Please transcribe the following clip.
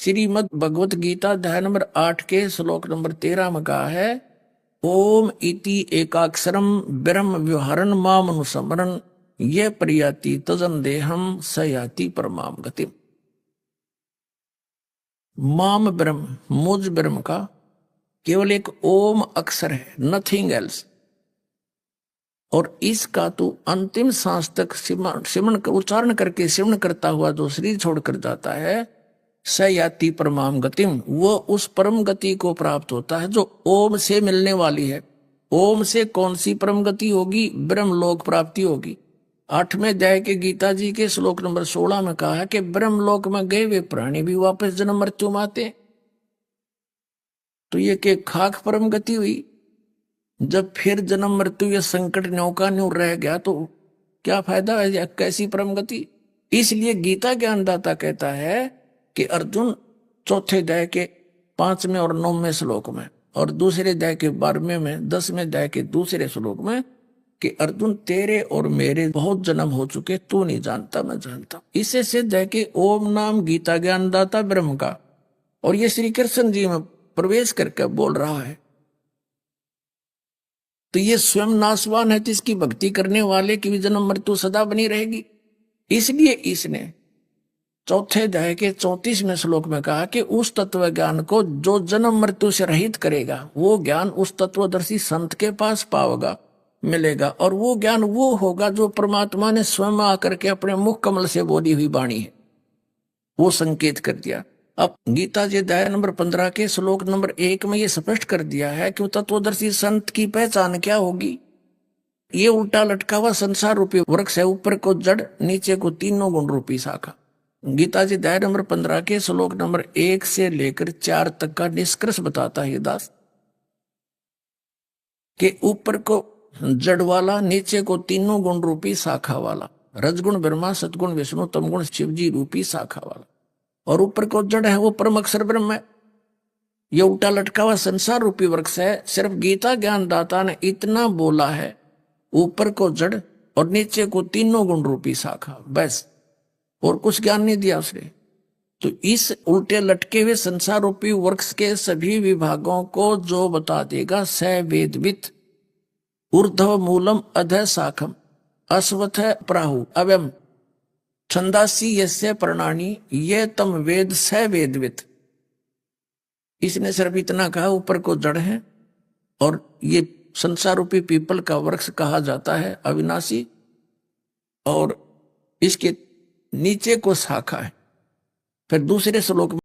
श्रीमद् भगवत गीता अध्याय नंबर 8 के श्लोक नंबर 13 में कहा है, ओम इति एकाक्षरम ब्रह्म व्यवहारन माम अनुस्मरन ये प्रयाति तजन देहम स याति परमाम गतिम। माम ब्रह्म, मुझ ब्रह्म का केवल एक ओम अक्षर है, नथिंग एल्स। और इसका तो अंतिम सांस तक सिमरण उच्चारण करके सिमरण करता हुआ जो शरीर छोड़कर जाता है, स याति परमाम गतिम, वो उस परम गति को प्राप्त होता है जो ओम से मिलने वाली है। ओम से कौन सी परम गति होगी? ब्रह्मलोक प्राप्ति होगी। 8वें अध्याय के गीता जी के श्लोक नंबर 16 में कहा है कि ब्रह्मलोक में गए वे प्राणी भी वापस जन्म मृत्यु में आते। तो ये के खाक परम गति हुई। जब फिर जन्म मृत्यु या संकट नौका न्यू रह गया तो क्या फायदा है? कैसी परम गति? इसलिए गीता ज्ञानदाता कहता है कि अर्जुन चौथे अध्याय के 5वें और 9वें श्लोक में और दूसरे अध्याय के 12वें में 10वें अध्याय के दूसरे श्लोक में कि अर्जुन तेरे और मेरे बहुत जन्म हो चुके, तू नहीं जानता मैं जानता। इससे सिद्ध है कि ओम नाम गीता ज्ञानदाता ब्रह्म का, और ये श्री कृष्ण जी में प्रवेश करके बोल रहा है। तो ये स्वयं नाशवान है, जिसकी भक्ति करने वाले की भी जन्म मृत्यु सदा बनी रहेगी। इसलिए इसने चौथे अध्याय के 34वें श्लोक में कहा कि उस तत्व ज्ञान को जो जन्म मृत्यु से रहित करेगा, वो ज्ञान उस तत्वदर्शी संत के पास पाओगा, मिलेगा। और वो ज्ञान वो होगा जो परमात्मा ने स्वयं आकर के अपने मुख कमल से बोली हुई वाणी है, वो संकेत कर दिया। अब गीता जी अध्याय नंबर 15 के श्लोक नंबर 1 में ये स्पष्ट कर दिया है कि तत्वदर्शी संत की पहचान क्या होगी। ये उल्टा लटका हुआ संसार रूपी वृक्ष है, ऊपर को जड़, नीचे को तीनों गुण रूपी शाखा। गीता जी अध्याय नंबर 15 के श्लोक नंबर 1 से लेकर 4 तक का निष्कर्ष बताता है दास कि ऊपर को जड़ वाला, नीचे को तीनों गुण रूपी शाखा वाला, रजगुण ब्रह्मा, सतगुण विष्णु, तमगुण शिवजी रूपी शाखा वाला, और ऊपर को जड़ है वो परम अक्षर ब्रह्म है। ये उल्टा लटका हुआ संसार रूपी वृक्ष है। सिर्फ गीता ज्ञानदाता ने इतना बोला है, ऊपर को जड़ और नीचे को तीनों गुण रूपी शाखा, बस, और कुछ ज्ञान नहीं दिया उसने। तो इस उल्टे लटके हुए संसार रूपी वृक्ष के सभी विभागों को जो बता देगा, स वेदवित ऊर्ध्व मूलम अधः शाखम अश्वथ प्राहु अव्यम छंदासी यस्य प्रणानी ये तम वेद स वेदवित। इसने सिर्फ इतना कहा, ऊपर को जड़ है और ये संसार रूपी पीपल का वृक्ष कहा जाता है अविनाशी, और इसके नीचे को शाखा है। फिर दूसरे श्लोक